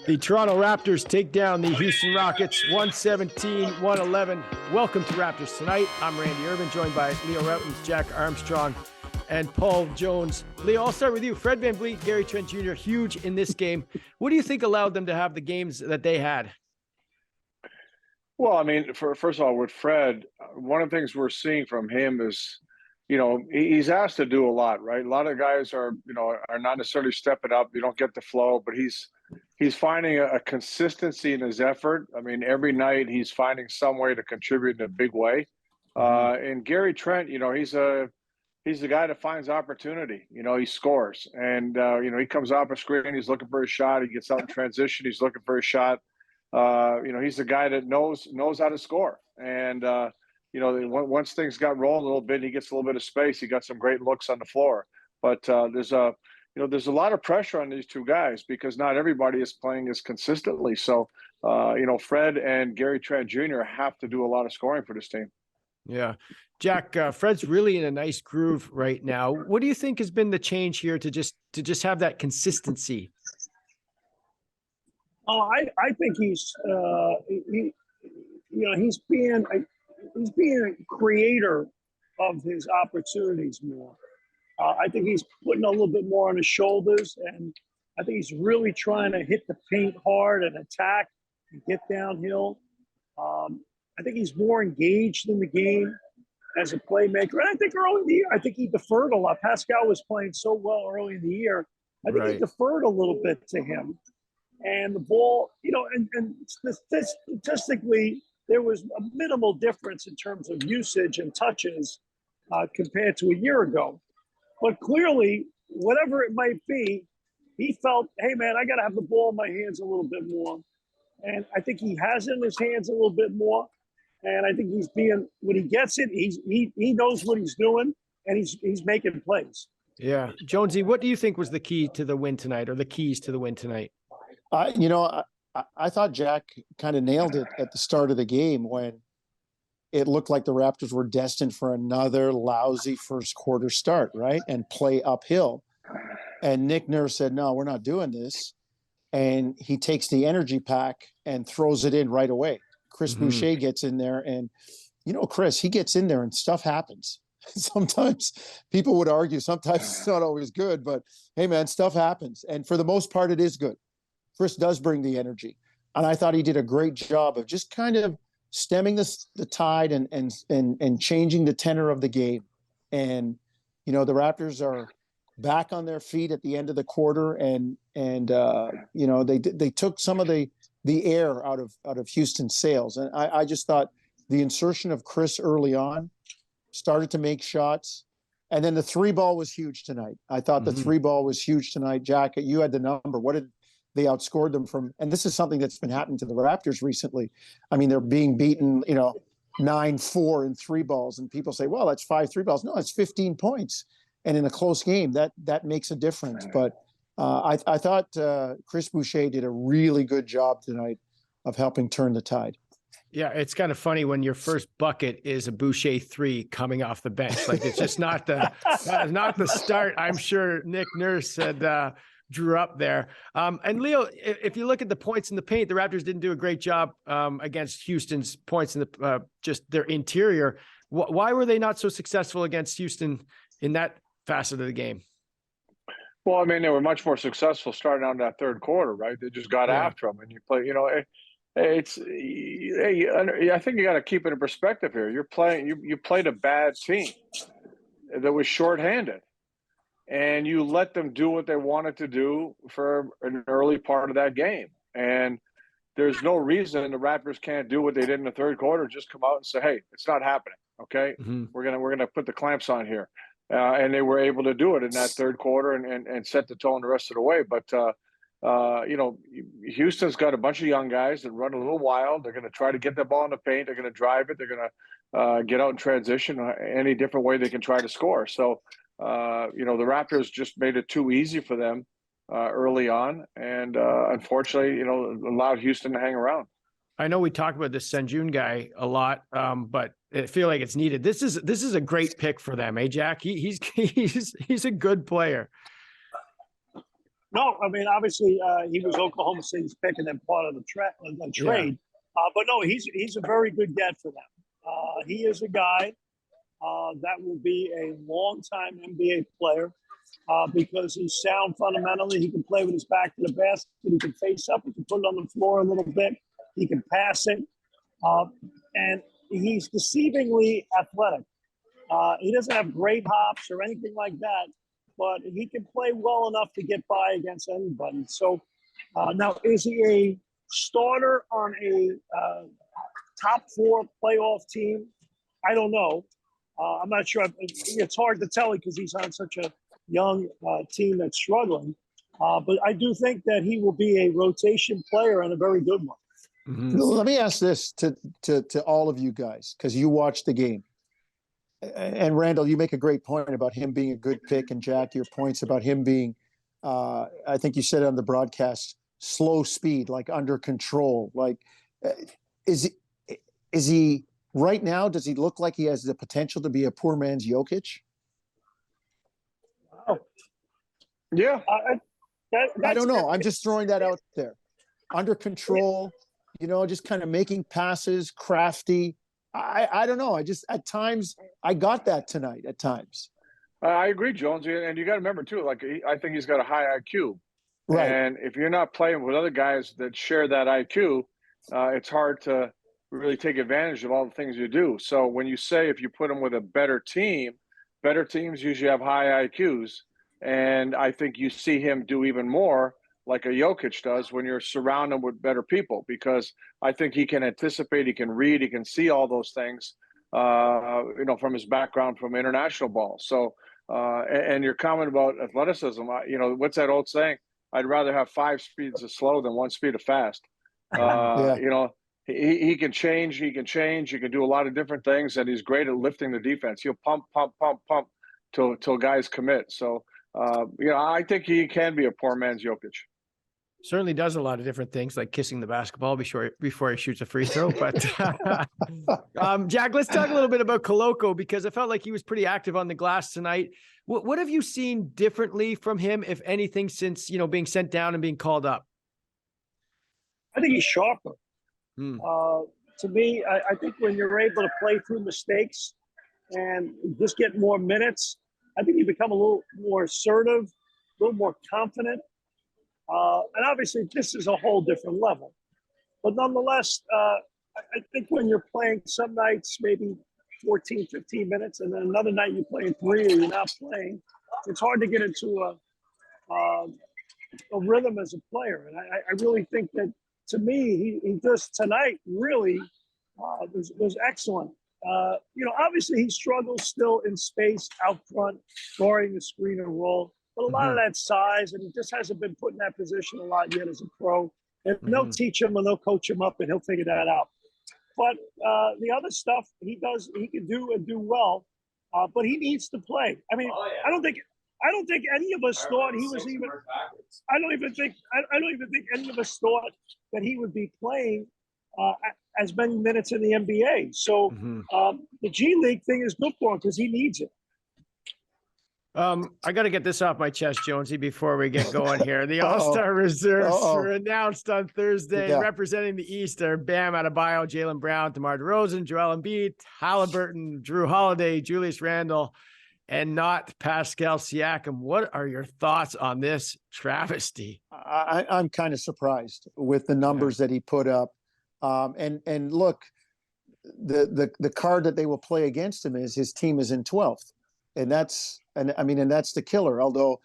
The Toronto Raptors take down the Houston Rockets 117-111. Welcome to Raptors Tonight. I'm Randy Irvin, joined by Leo Rautins, Jack Armstrong, and Paul Jones. Leo, I'll start with you. Fred VanVleet, Gary Trent Jr., huge in this game. What do you think allowed them to have the games that they had? Well, I mean, first of all, with Fred, one of the things we're seeing from him is, he's asked to do a lot, right? A lot of guys are not necessarily stepping up. You don't get the flow, but he's finding a consistency in his effort. I mean, every night he's finding some way to contribute in a big way. And Gary Trent, he's the guy that finds opportunity. He scores, and he comes off a screen, he's looking for a shot. He gets out in transition, he's looking for a shot. He's the guy that knows how to score. And once things got rolling a little bit, he gets a little bit of space. He got some great looks on the floor. But there's a lot of pressure on these two guys because not everybody is playing as consistently. So, Fred and Gary Trent Jr. have to do a lot of scoring for this team. Yeah. Jack, Fred's really in a nice groove right now. What do you think has been the change here to just have that consistency? Oh, I think he's being a creator of his opportunities more. I think he's putting a little bit more on his shoulders, and I think he's really trying to hit the paint hard and attack and get downhill. I think he's more engaged in the game as a playmaker. And I think early in the year, I think he deferred a lot. Pascal was playing so well early in the year. I think he deferred a little bit to him. And the ball, and statistically, there was a minimal difference in terms of usage and touches compared to a year ago. But clearly, whatever it might be, he felt, hey, man, I got to have the ball in my hands a little bit more. And I think he has it in his hands a little bit more. And I think when he gets it, he knows what he's doing, and he's making plays. Yeah. Jonesy, what do you think was the key to the win tonight, or the keys to the win tonight? I thought Jack kind of nailed it at the start of the game when it looked like the Raptors were destined for another lousy first quarter start, right? And play uphill. And Nick Nurse said, no, we're not doing this. And he takes the energy pack and throws it in right away. Chris Boucher gets in there, and Chris, he gets in there and stuff happens. Sometimes people would argue, sometimes it's not always good, but hey man, stuff happens. And for the most part, it is good. Chris does bring the energy. And I thought he did a great job of just kind of stemming the tide and changing the tenor of the game. And, the Raptors are back on their feet at the end of the quarter. And they took some of the air out of Houston's sails. And I just thought the insertion of Chris early on started to make shots. And then the three ball was huge tonight. I thought the three ball was huge tonight. Jack, you had the number. What did they outscored them from? And this is something that's been happening to the Raptors recently. I mean, they're being beaten, 9-4 in three balls. And people say, well, that's 5 3 balls. No, it's 15 points. And in a close game, that makes a difference. But I thought Chris Boucher did a really good job tonight of helping turn the tide. Yeah, it's kind of funny when your first bucket is a Boucher 3 coming off the bench. Like, it's just not the start. I'm sure Nick Nurse had drew up there. And Leo, if you look at the points in the paint, the Raptors didn't do a great job against Houston's points in the just their interior. Why were they not so successful against Houston in that facet of the game? Well, I mean, they were much more successful starting out in that third quarter, right? They just got after them, and you play. I think you got to keep it in perspective here. You're playing. You played a bad team that was shorthanded, and you let them do what they wanted to do for an early part of that game. And there's no reason the Raptors can't do what they did in the third quarter. Just come out and say, "Hey, it's not happening. Okay, we're gonna put the clamps on here." And they were able to do it in that third quarter and set the tone the rest of the way. But Houston's got a bunch of young guys that run a little wild. They're going to try to get the ball in the paint. They're going to drive it. They're going to get out in transition any different way they can try to score. So, the Raptors just made it too easy for them early on. And unfortunately, allowed Houston to hang around. I know we talk about this Sengun guy a lot, but I feel like it's needed. This is a great pick for them, eh, Jack? He's a good player. No, I mean, obviously, he was Oklahoma City's pick and then part of the trade. But no, he's a very good get for them. He is a guy that will be a long-time NBA player because he's sound fundamentally. He can play with his back to the basket. He can face up. He can put it on the floor a little bit. He can pass it. And he's deceivingly athletic. He doesn't have great hops or anything like that, but he can play well enough to get by against anybody. So now, is he a starter on a top 4 playoff team? I don't know. I'm not sure. It's hard to tell because he's on such a young team that's struggling. But I do think that he will be a rotation player and a very good one. Mm-hmm. Let me ask this to all of you guys, because you watched the game. And Randall, you make a great point about him being a good pick, and Jack, your points about him being, I think you said on the broadcast, slow speed, like under control. Like, is he right now? Does he look like he has the potential to be a poor man's Jokic? Wow. Yeah. I don't know. I'm just throwing that out there. Under control, just kind of making passes, crafty. I don't know. I just, at times, I got that tonight at times. I agree, Jones. And you got to remember, too, I think he's got a high IQ. Right. And if you're not playing with other guys that share that IQ, it's hard to really take advantage of all the things you do. So when you say if you put him with a better teams usually have high IQs. And I think you see him do even more like a Jokic does when you're surrounded with better people, because I think he can anticipate, he can read, he can see all those things, from his background from international ball. So, and your comment about athleticism, what's that old saying? I'd rather have 5 speeds of slow than 1 speed of fast. Yeah. He can change, he can do a lot of different things, and he's great at lifting the defense. He'll pump till guys commit. So, I think he can be a poor man's Jokic. Certainly does a lot of different things, like kissing the basketball before he shoots a free throw. But Jack, let's talk a little bit about Koloko, because I felt like he was pretty active on the glass tonight. What have you seen differently from him, if anything, since being sent down and being called up? I think he's sharper. To me, I think when you're able to play through mistakes and just get more minutes, I think you become a little more assertive, a little more confident. And obviously, this is a whole different level. But nonetheless, I think when you're playing some nights, maybe 14, 15 minutes, and then another night you're playing 3 or you're not playing, it's hard to get into a rhythm as a player. And I really think that, to me, he does tonight really was excellent. Obviously, he struggles still in space out front, guarding the screen and roll. But a lot of that size, and he just hasn't been put in that position a lot yet as a pro. And they'll teach him and they'll coach him up, and he'll figure that out. But the other stuff he can do and do well. But he needs to play. I mean, I don't think any of us thought he was even. I don't even think any of us thought that he would be playing as many minutes in the NBA. So the G League thing is good for him because he needs it. I got to get this off my chest, Jonesy, before we get going here. The All-Star reserves were announced on Thursday. Representing the East are Bam Adebayo, Jaylen Brown, DeMar DeRozan, Joel Embiid, Halliburton, Drew Holiday, Julius Randle, and not Pascal Siakam. What are your thoughts on this travesty? I'm kind of surprised with the numbers that he put up. And look, the card that they will play against him is his team is in 12th. And that's the killer. Although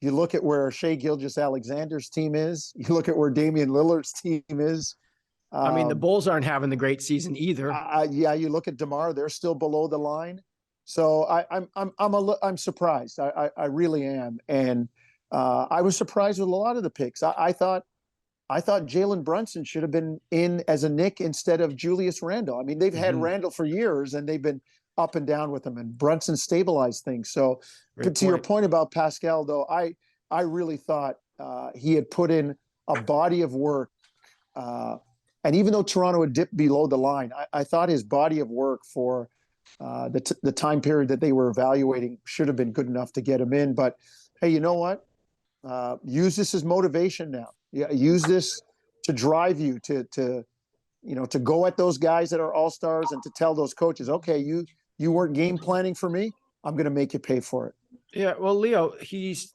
you look at where Shai Gilgeous-Alexander's team is, you look at where Damian Lillard's team is. The Bulls aren't having the great season either. You look at DeMar; they're still below the line. So I'm surprised. I really am, and I was surprised with a lot of the picks. I thought Jalen Brunson should have been in as a Knick instead of Julius Randle. I mean, they've had Randle for years, and they've been up and down with him, and Brunson stabilized things. So your point about Pascal, though, I really thought he had put in a body of work. And even though Toronto had dipped below the line, I thought his body of work for the time period that they were evaluating should have been good enough to get him in. But hey, you know what? use this as motivation now. Yeah, use this to drive you to go at those guys that are all-stars and to tell those coaches, okay, you weren't game planning for me. I'm going to make you pay for it. Yeah, well, Leo,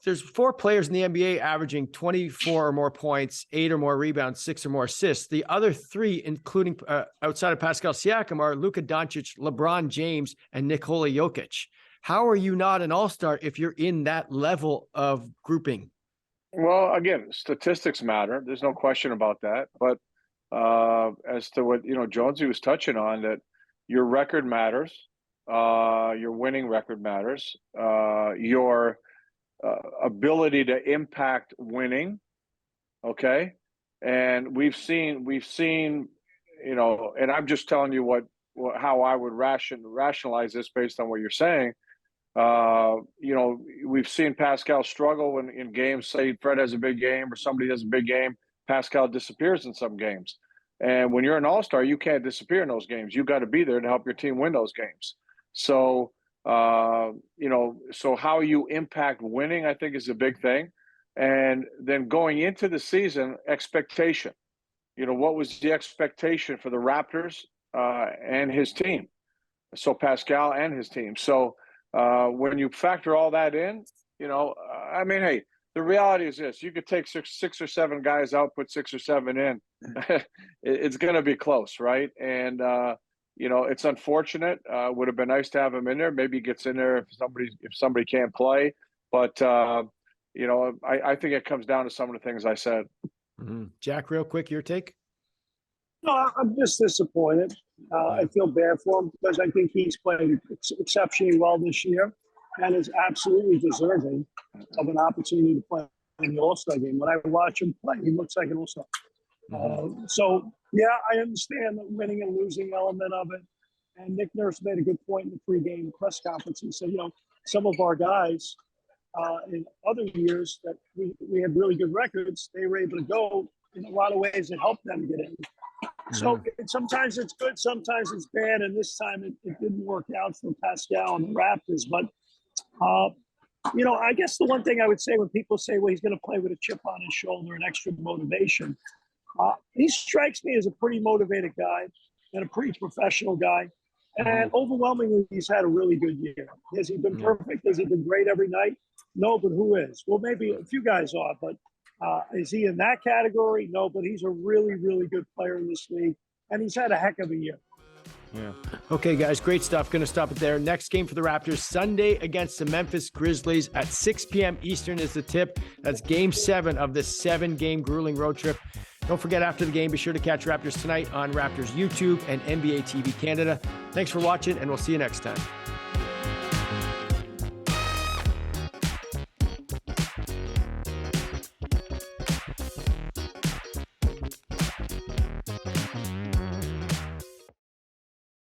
there's 4 players in the NBA averaging 24 or more points, 8 or more rebounds, 6 or more assists. The other 3, including outside of Pascal Siakam, are Luka Doncic, LeBron James, and Nikola Jokic. How are you not an all-star if you're in that level of grouping? Well, again, statistics matter. There's no question about that. But as to what Jonesy was touching on, that your record matters. Your winning record matters. Your ability to impact winning. Okay. And we've seen, and I'm just telling you how I would rationalize this based on what you're saying. We've seen Pascal struggle in games. Say Fred has a big game or somebody has a big game, Pascal disappears in some games. And when you're an all-star, you can't disappear in those games. You got to be there to help your team win those games. So, so how you impact winning, I think, is a big thing. And then going into the season, expectation. What was the expectation for the Raptors and his team? So Pascal and his team. So when you factor all that in, hey, the reality is this: you could take six or seven guys out, put 6 or 7 in. It's going to be close, right? And it's unfortunate. Would have been nice to have him in there. Maybe he gets in there if somebody can't play. But I think it comes down to some of the things I said. Mm-hmm. Jack, real quick, your take? No, I'm just disappointed. I feel bad for him because I think he's played exceptionally well this year and is absolutely deserving of an opportunity to play in the All-Star game. When I watch him play, he looks like an All-Star. So, yeah, I understand the winning and losing element of it. And Nick Nurse made a good point in the pre-game press conference. He said, some of our guys in other years that we had really good records, they were able to go in a lot of ways that helped them get in. So sometimes it's good, sometimes it's bad. And this time it didn't work out for Pascal and the Raptors. But, I guess the one thing I would say when people say, well, he's going to play with a chip on his shoulder and extra motivation, he strikes me as a pretty motivated guy and a pretty professional guy. And overwhelmingly, he's had a really good year. Has he been perfect? Has he been great every night? No, but who is? Well, maybe a few guys are, but is he in that category? No, but he's a really, really good player in this league. And he's had a heck of a year. Yeah. Okay, guys, great stuff. Going to stop it there. Next game for the Raptors, Sunday against the Memphis Grizzlies at 6 p.m. Eastern is the tip. That's game 7 of this 7-game grueling road trip. Don't forget, after the game, be sure to catch Raptors Tonight on Raptors YouTube and NBA TV Canada. Thanks for watching, and we'll see you next time.